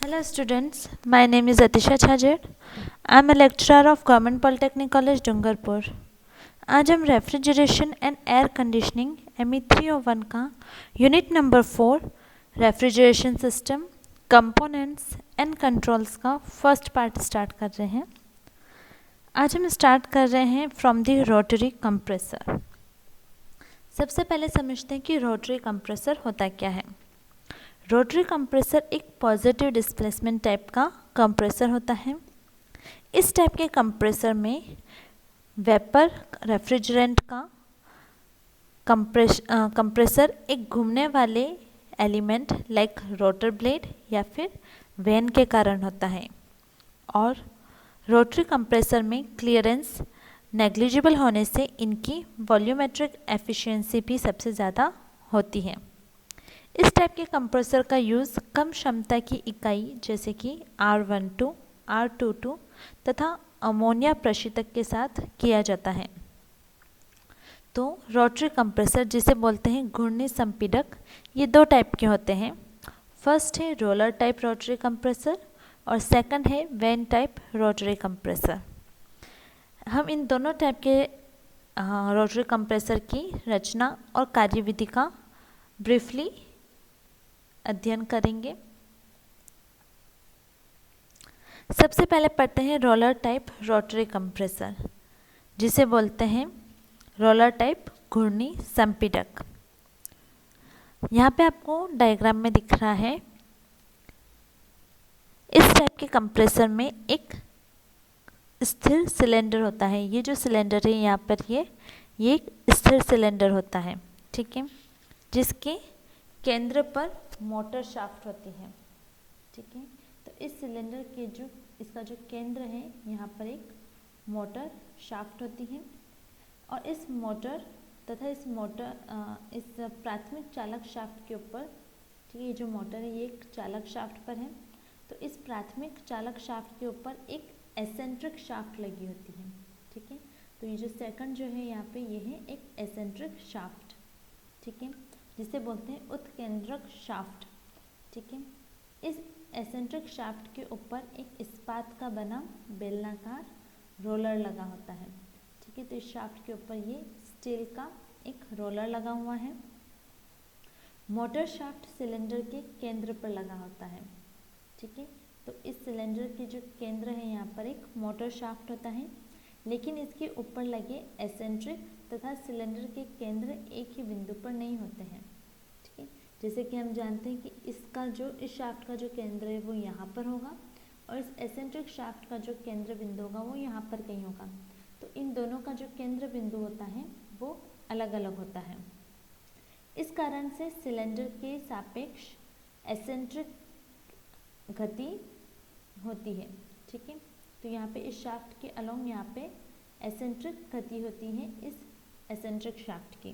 Hello students, my name is Atisha Chhajer. I am a lecturer of Government Polytechnic College, Dungarpur. आज हम refrigeration and air conditioning ME 301 का unit number 4 refrigeration system components and controls का first part start कर रहे हैं। आज हम start कर रहे हैं फ्रॉम द रोटरी कंप्रेसर। सबसे पहले समझते हैं कि रोटरी कंप्रेसर होता क्या है। रोटरी कंप्रेसर एक पॉजिटिव डिस्प्लेसमेंट टाइप का कंप्रेसर होता है। इस टाइप के कंप्रेसर में वेपर रेफ्रिजरेंट का कंप्रेसर एक घूमने वाले एलिमेंट लाइक रोटर ब्लेड या फिर वेन के कारण होता है, और रोटरी कंप्रेसर में क्लियरेंस नेग्लिजिबल होने से इनकी वॉल्यूमेट्रिक एफिशिएंसी भी सबसे ज़्यादा होती है। इस टाइप के कंप्रेसर का यूज़ कम क्षमता की इकाई जैसे कि R12, R22 तथा अमोनिया प्रशीतक के साथ किया जाता है। तो रोटरी कंप्रेसर जिसे बोलते हैं घूर्णी संपीड़क, ये दो टाइप के होते हैं। फर्स्ट है रोलर टाइप रोटरी कंप्रेसर और सेकंड है वेन टाइप रोटरी कंप्रेसर। हम इन दोनों टाइप के रोटरी कंप्रेसर की रचना और कार्यविधि का ब्रीफली अध्ययन करेंगे। सबसे पहले पढ़ते हैं रोलर टाइप रोटरी कंप्रेसर जिसे बोलते हैं रोलर टाइप घूर्णी संपीड़क। यहाँ पे आपको डायग्राम में दिख रहा है, इस टाइप के कंप्रेसर में एक स्थिर सिलेंडर होता है। ये जो सिलेंडर है यहाँ पर ये एक स्थिर सिलेंडर होता है, ठीक है, जिसके केंद्र पर मोटर शाफ्ट होती है, ठीक है। तो इस सिलेंडर के जो इसका जो केंद्र है यहाँ पर एक मोटर शाफ्ट होती है, और इस मोटर तथा इस प्राथमिक चालक शाफ्ट के ऊपर, ठीक है, ये जो मोटर है ये एक चालक शाफ्ट पर है, तो इस प्राथमिक चालक शाफ्ट के ऊपर एक एसेंट्रिक शाफ्ट लगी होती है, ठीक है। तो ये जो सेकंड जो है यहाँ पे ये है एक एसेंट्रिक शाफ्ट, ठीक है, जिसे बोलते हैं उत्केंद्रक शाफ्ट, ठीक है। इस एसेंट्रिक शाफ्ट के ऊपर एक इस्पात का बना बेलनाकार रोलर लगा होता है, ठीक है। तो इस शाफ्ट के ऊपर ये स्टील का एक रोलर लगा हुआ है। मोटर शाफ्ट सिलेंडर के केंद्र पर लगा होता है, ठीक है। तो इस सिलेंडर के जो केंद्र है यहाँ पर एक मोटर शाफ्ट होता है, लेकिन इसके ऊपर लगे एसेंट्रिक तथा सिलेंडर के केंद्र एक ही बिंदु पर नहीं होते हैं, ठीक है। जैसे कि हम जानते हैं कि इस शाफ्ट का जो केंद्र है वो यहाँ पर होगा, और इस एसेंट्रिक शाफ्ट का जो केंद्र बिंदु होगा वो यहाँ पर कहीं होगा। तो इन दोनों का जो केंद्र बिंदु होता है वो अलग अलग होता है। इस कारण से सिलेंडर के सापेक्ष एसेंट्रिक गति होती है, ठीक है। तो यहाँ पे इस शाफ्ट के अलोंग यहाँ पे एसेंट्रिक गति होती है इस एसेंट्रिक शाफ्ट की,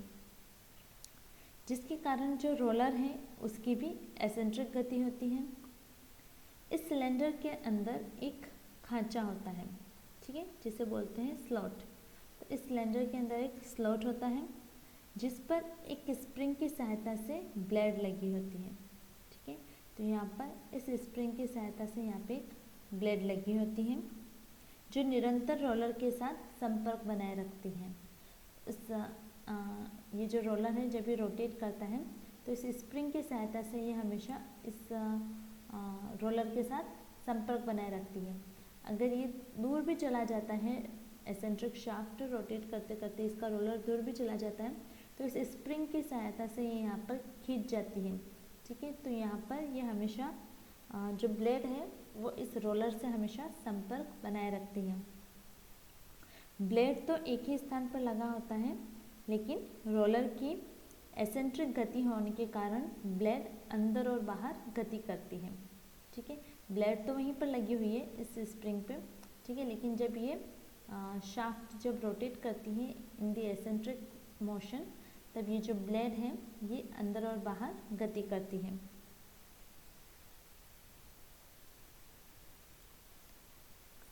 जिसके कारण जो रोलर है उसकी भी एसेंट्रिक गति होती है। इस सिलेंडर के अंदर एक खांचा होता है, ठीक है, जिसे बोलते हैं स्लॉट। तो इस सिलेंडर के अंदर एक स्लॉट होता है जिस पर एक स्प्रिंग की सहायता से ब्लेड लगी होती है, ठीक है। तो यहाँ पर इस स्प्रिंग की सहायता से यहाँ पे एक ब्लेड लगी होती है जो निरंतर रोलर के साथ संपर्क बनाए रखती है। ये जो रोलर है जब ये रोटेट करता है तो इस स्प्रिंग की सहायता से ये हमेशा इस रोलर के साथ संपर्क बनाए रखती है। अगर ये दूर भी चला जाता है, एसेंट्रिक शाफ्ट रोटेट करते करते इसका रोलर दूर भी चला जाता है, तो इस स्प्रिंग की सहायता से ये यहाँ पर खींच जाती है, ठीक है। तो यहाँ पर ये हमेशा जो ब्लेड है वो इस रोलर से हमेशा संपर्क बनाए रखती है। ब्लेड तो एक ही स्थान पर लगा होता है, लेकिन रोलर की एसेंट्रिक गति होने के कारण ब्लेड अंदर और बाहर गति करती है, ठीक है। ब्लेड तो वहीं पर लगी हुई है इस स्प्रिंग पे, ठीक है, लेकिन जब ये शाफ्ट जब रोटेट करती है इन द एसेंट्रिक मोशन, तब ये जो ब्लेड है ये अंदर और बाहर गति करती है।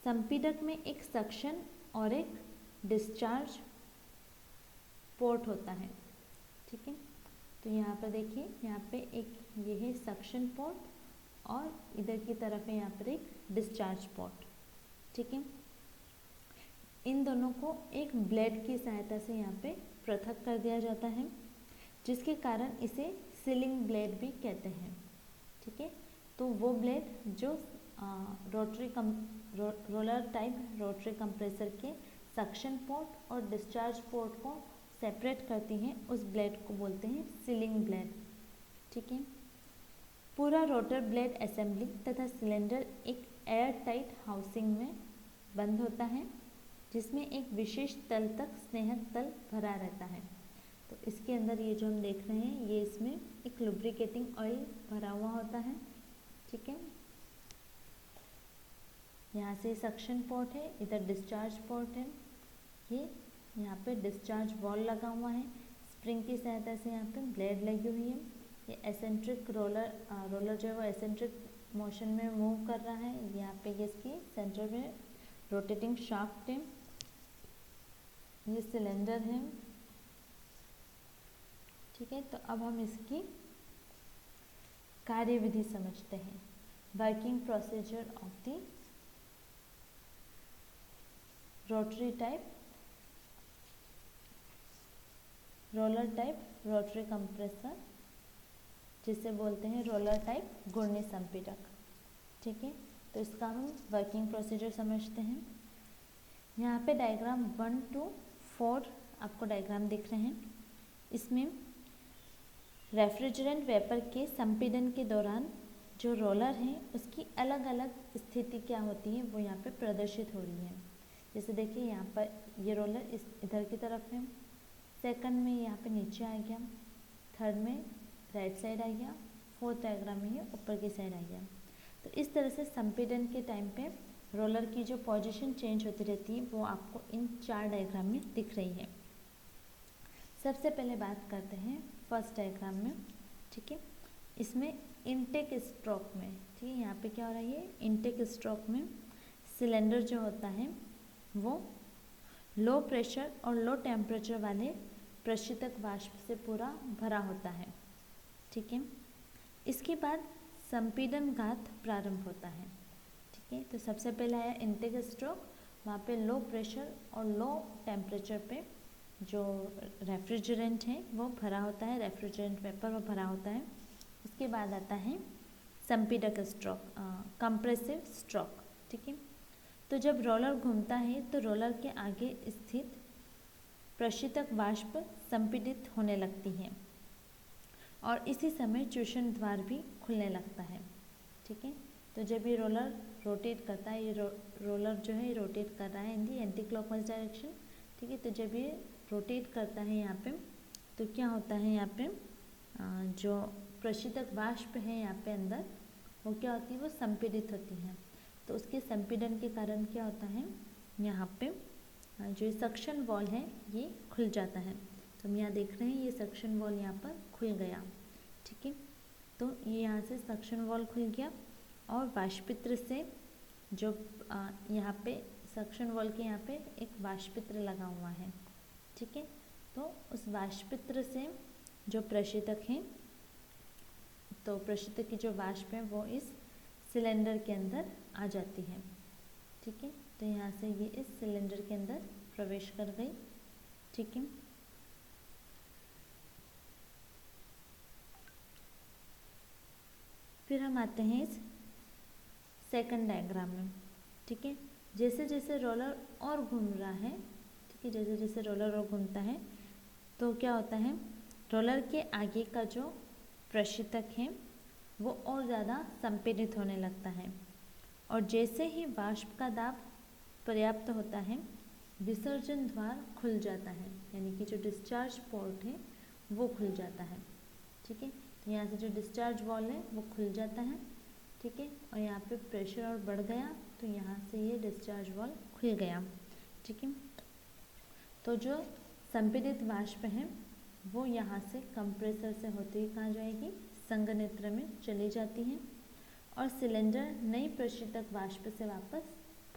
संपीड़क में एक सक्शन और एक डिस्चार्ज पोर्ट होता है, ठीक है। तो यहाँ पर देखिए, यहाँ पे एक ये है सक्शन पोर्ट और इधर की तरफ है यहाँ पर एक डिस्चार्ज पोर्ट। ठीक है, इन दोनों को एक ब्लेड की सहायता से यहाँ पे पृथक कर दिया जाता है, जिसके कारण इसे सीलिंग ब्लेड भी कहते हैं। ठीक है, तो वो ब्लेड जो रोलर टाइप रोटरी कंप्रेसर के सक्शन पोर्ट और डिस्चार्ज पोर्ट को सेपरेट करती हैं, उस ब्लेड को बोलते हैं सीलिंग ब्लेड। ठीक है, पूरा रोटर ब्लेड असेंबली तथा सिलेंडर एक एयर टाइट हाउसिंग में बंद होता है, जिसमें एक विशेष तल तक स्नेहक तल भरा रहता है। तो इसके अंदर ये जो हम देख रहे हैं, ये इसमें एक लुब्रिकेटिंग ऑयल भरा हुआ होता है। ठीक है, यहाँ से सक्शन पोर्ट है, इधर डिस्चार्ज पोर्ट है, ये यहाँ पे डिस्चार्ज वॉल लगा हुआ है, स्प्रिंग की सहायता से यहाँ पे ब्लेड लगी हुई है। ये एसेंट्रिक रोलर जो है वो एसेंट्रिक मोशन में मूव कर रहा है। यहाँ पे ये इसकी सेंटर में रोटेटिंग शाफ्ट है, ये सिलेंडर है। ठीक है, तो अब हम इसकी कार्यविधि समझते हैं। Working procedure of the rotary type roller type rotary compressor, जिसे बोलते हैं रोलर टाइप घूर्णी संपीड़क। ठीक है, तो इसका हम वर्किंग प्रोसीजर समझते हैं। यहाँ पे डायग्राम 1 to 4 आपको डायग्राम दिख रहे हैं। इसमें रेफ्रिजरेंट वेपर के संपीड़न के दौरान जो रोलर है उसकी अलग अलग स्थिति क्या होती है वो यहाँ पे प्रदर्शित हो रही है। जैसे देखिए यहाँ पर ये रोलर इस इधर की तरफ है, सेकंड में यहाँ पे नीचे आ गया, थर्ड में राइट साइड आ गया, फोर्थ डायग्राम में ये ऊपर की साइड आ गया। तो इस तरह से संपीड़न के टाइम पे रोलर की जो पोजीशन चेंज होती रहती है वो आपको इन 4 डायग्राम में दिख रही है। सबसे पहले बात करते हैं फर्स्ट डायग्राम में। ठीक है, इसमें इनटेक स्ट्रोक में, ठीक है, यहाँ पे क्या हो रहा है, इनटेक स्ट्रोक में सिलेंडर जो होता है वो लो प्रेशर और लो टेम्परेचर वाले प्रशीतक वाष्प से पूरा भरा होता है। ठीक है, इसके बाद संपीड़न घात प्रारंभ होता है। ठीक है, तो सबसे पहले आया इनटेक स्ट्रोक, वहाँ पे लो प्रेशर और लो टेम्परेचर पे जो रेफ्रिजरेंट है वो भरा होता है, रेफ्रिजरेंट वेपर वो भरा होता है। इसके बाद आता है संपीड़क स्ट्रोक, कंप्रेसिव स्ट्रोक। ठीक है, तो जब रोलर घूमता है तो रोलर के आगे स्थित प्रशीतक वाष्प संपीड़ित होने लगती है और इसी समय चूषण द्वार भी खुलने लगता है। ठीक है, तो जब ये रोलर रोटेट करता है, ये रोलर जो है रोटेट कर रहा है इन दी एंटी क्लॉकवाइज डायरेक्शन। ठीक है, तो जब ये रोटेट करता है यहाँ पे तो क्या होता है, यहाँ पे जो प्रशीतक वाष्प है यहाँ पे अंदर वो क्या होती है, वो संपीड़ित होती है। तो उसके संपीड़न के कारण क्या होता है, यहाँ पे जो सक्शन वॉल है ये खुल जाता है। तो हम यहाँ देख रहे हैं ये सक्शन वॉल यहाँ पर खुल गया। ठीक है, तो ये यहाँ से सक्शन वॉल खुल गया और वाष्पित्र से जो यहाँ पे सक्शन वॉल के यहाँ पे एक वाष्पित्र लगा हुआ है। ठीक है, तो उस वाष्पित्र से जो प्रशीतक है, तो प्रशीतक की जो वाष्प है वो इस सिलेंडर के अंदर आ जाती है। ठीक है, तो यहाँ से ये इस सिलेंडर के अंदर प्रवेश कर गई। ठीक है, फिर हम आते हैं इस सेकंड डायग्राम में। ठीक है, जैसे जैसे रोलर और घूम रहा है, ठीक है, जैसे जैसे रोलर और घूमता है तो क्या होता है, रोलर के आगे का जो प्रशीतक है वो और ज़्यादा संपीड़ित होने लगता है और जैसे ही वाष्प का दाब पर्याप्त होता है विसर्जन द्वार खुल जाता है, यानी कि जो डिस्चार्ज पोर्ट है वो खुल जाता है। ठीक है, तो यहाँ से जो डिस्चार्ज वॉल है वो खुल जाता है। ठीक है, और यहाँ पे प्रेशर और बढ़ गया तो यहाँ से ये डिस्चार्ज वॉल खुल गया। ठीक है, तो जो संपीड़ित वाष्प है वो यहाँ से कंप्रेसर से होते हुए कहाँ जाएगी, संघनित्र में चली जाती है और सिलेंडर नई प्रशीतक वाष्प से वापस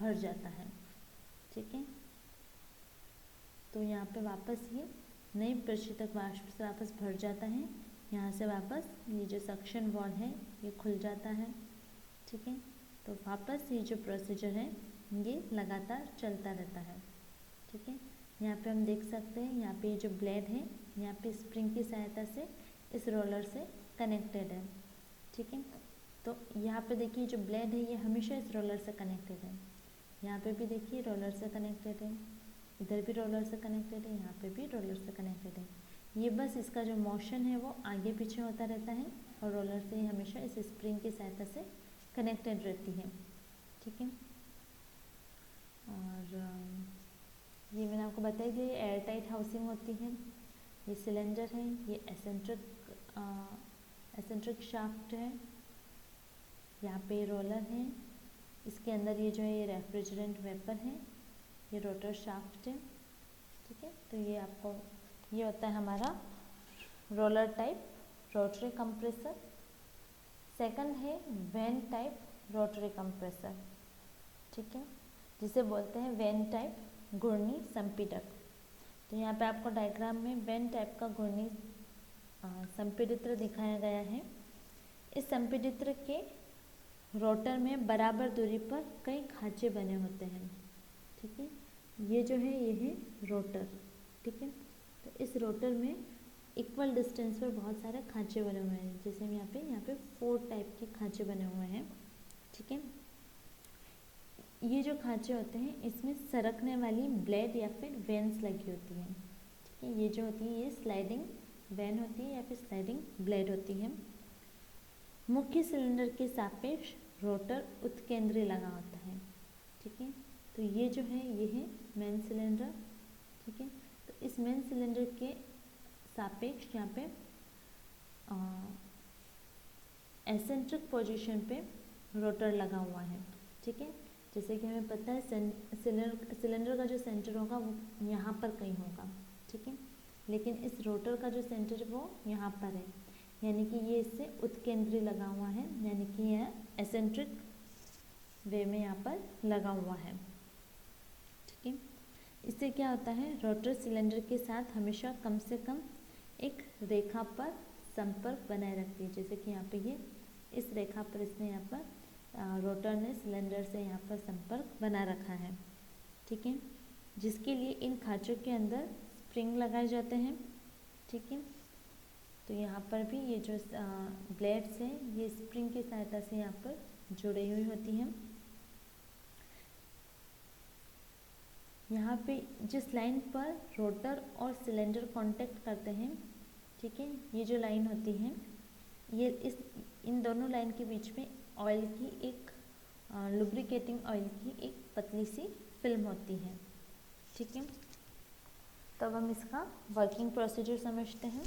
भर जाता है। ठीक है, तो यहाँ पे वापस ये नई प्रशीतक वाष्प से वापस भर जाता है। यहाँ से वापस ये जो सक्शन वॉल है ये खुल जाता है। ठीक है। तो वापस ये जो प्रोसीजर है ये लगातार चलता रहता है। ठीक है, यहाँ पे हम देख सकते हैं, यहाँ पे ये जो ब्लेड है यहाँ पे स्प्रिंग की सहायता से इस रोलर से कनेक्टेड है। ठीक है, तो यहाँ पे देखिए जो ब्लेड है ये हमेशा इस रोलर से कनेक्टेड है। यहाँ पे भी देखिए रोलर से कनेक्टेड है, इधर भी रोलर से कनेक्टेड है, यहाँ पे भी रोलर से कनेक्टेड है। ये बस इसका जो मोशन है वो आगे पीछे होता रहता है और रोलर से हमेशा इस स्प्रिंग की सहायता से कनेक्टेड रहती है। ठीक है, और ये मैंने आपको बताई दी एयर टाइट हाउसिंग होती है। ये सिलेंडर है, ये एसेंट्रिक शाफ्ट है, यहाँ पे रोलर है, इसके अंदर ये जो है ये रेफ्रिजरेंट वेपर है, ये रोटर शाफ्ट है। ठीक है, तो ये आपको ये होता है हमारा roller type rotary compressor. Second है वैन टाइप रोटरी कंप्रेसर। ठीक है, जिसे बोलते हैं वैन टाइप घूर्णी संपीड़क। तो यहाँ पे आपको डायग्राम में वैन टाइप का घूर्णी संपीड़ित्र दिखाया गया है। इस संपीड़ित्र के रोटर में बराबर दूरी पर कई खांचे बने होते हैं। ठीक है, ये जो है ये है रोटर। ठीक है, तो इस रोटर में इक्वल डिस्टेंस पर बहुत सारे खांचे बने हुए हैं। जैसे हम यहाँ पे 4 टाइप के खांचे बने हुए हैं। ठीक है, ये जो खांचे होते हैं इसमें सरकने वाली ब्लेड या फिर वेन्स लगी होती हैं। ठीक है, ये जो होती है ये स्लाइडिंग वैन होती है या फिर स्लाइडिंग ब्लेड होती है। मुख्य सिलेंडर के सापेक्ष रोटर उत्केंद्री लगा होता है। ठीक है, तो ये जो है ये है मेन सिलेंडर। ठीक है, तो इस मेन सिलेंडर के सापेक्ष यहाँ पे एसेंट्रिक पोजीशन पे रोटर लगा हुआ है। ठीक है, जैसे कि हमें पता है सिलेंडर का जो सेंटर होगा वो यहाँ पर कहीं होगा। ठीक है, लेकिन इस रोटर का जो सेंटर है वो यहाँ पर है, यानी कि ये इससे उत्केंद्री लगा हुआ है, यानी कि यह एसेंट्रिक वे में यहाँ पर लगा हुआ है। ठीक है, इससे क्या होता है रोटर सिलेंडर के साथ हमेशा कम से कम एक रेखा पर संपर्क बनाए रखती है। जैसे कि यहाँ पे ये इस रेखा पर इसने यहाँ पर रोटर ने सिलेंडर से यहाँ पर संपर्क बना रखा है। ठीक है, जिसके लिए इन खांचों के अंदर स्प्रिंग लगाए जाते हैं। ठीक है, तो यहाँ पर भी ये जो ब्लेड्स हैं ये स्प्रिंग की सहायता से यहाँ पर जुड़ी हुई होती हैं। यहाँ पे जिस लाइन पर रोटर और सिलेंडर कांटेक्ट करते हैं, ठीक है, ये जो लाइन होती है ये इन दोनों लाइन के बीच में ऑयल की एक लुब्रिकेटिंग ऑयल की एक पतली सी फिल्म होती है। ठीक है, तब हम इसका वर्किंग प्रोसीजर समझते हैं।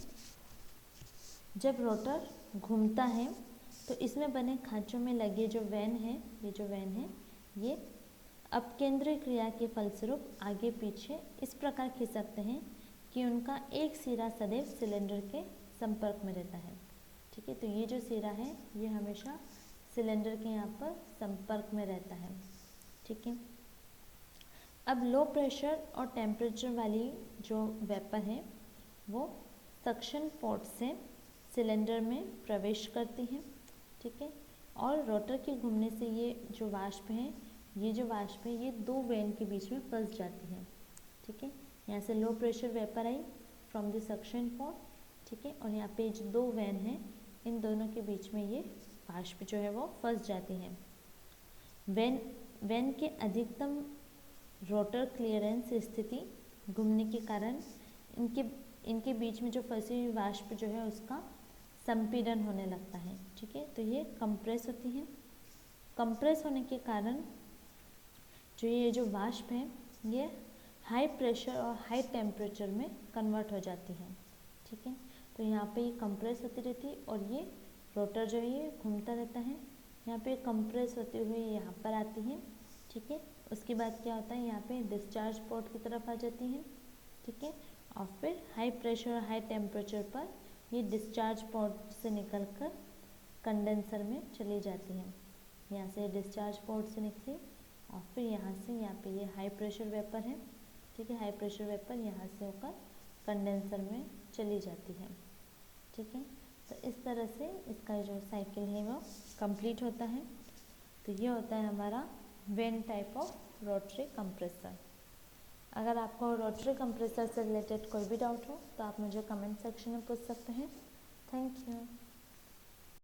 जब रोटर घूमता है तो इसमें बने खांचों में लगे जो वैन है, ये जो वैन है ये अपकेंद्रीय क्रिया के फलस्वरूप आगे पीछे इस प्रकार खिसकते हैं कि उनका एक सिरा सदैव सिलेंडर के संपर्क में रहता है। ठीक है, तो ये जो सिरा है ये हमेशा सिलेंडर के यहाँ पर संपर्क में रहता है। ठीक है, अब लो प्रेशर और टेम्परेचर वाली जो वेपर है वो सक्शन पोर्ट से सिलेंडर में प्रवेश करती है। ठीक है, और रोटर के घूमने से ये जो वाष्प है ये 2 वैन के बीच में फंस जाती है। ठीक है, यहाँ से low pressure vapour I from the suction port. ठीक है, और यहाँ पे जो 2 वैन है इन दोनों के बीच में ये वाष्प जो है वो फंस जाती है। वैन के अधिकतम रोटर क्लियरेंस स्थिति घूमने के कारण इनके बीच में जो फंसी हुई वाष्प जो है उसका संपीड़न होने लगता है। ठीक है, तो ये कंप्रेस होती है। कंप्रेस होने के कारण जो ये जो वाष्प है ये हाई प्रेशर और हाई टेम्परेचर में कन्वर्ट हो जाती है। ठीक है, तो यहाँ पे ये कंप्रेस होती रहती है और ये रोटर जो है ये घूमता रहता है। यहाँ पे कंप्रेस होते हुए यहाँ पर आती है। ठीक है, उसके बाद क्या होता है यहाँ पे डिस्चार्ज पोर्ट की तरफ आ जाती है। ठीक है, और फिर हाई प्रेशर और हाई टेम्परेचर पर ये डिस्चार्ज पोर्ट से निकलकर कंडेंसर में चली जाती है। यहाँ से डिस्चार्ज पोर्ट से निकली और फिर यहाँ पे ये हाई प्रेशर वेपर है। ठीक है, हाई प्रेशर वेपर यहाँ से होकर कंडेंसर में चली जाती है। ठीक है, तो इस तरह से इसका जो साइकिल है वो कंप्लीट होता है। तो ये होता है हमारा when type of rotary compressor. अगर आपको रोटरी कंप्रेसर से रिलेटेड कोई भी डाउट हो तो आप मुझे कमेंट सेक्शन में पूछ सकते हैं। Thank you.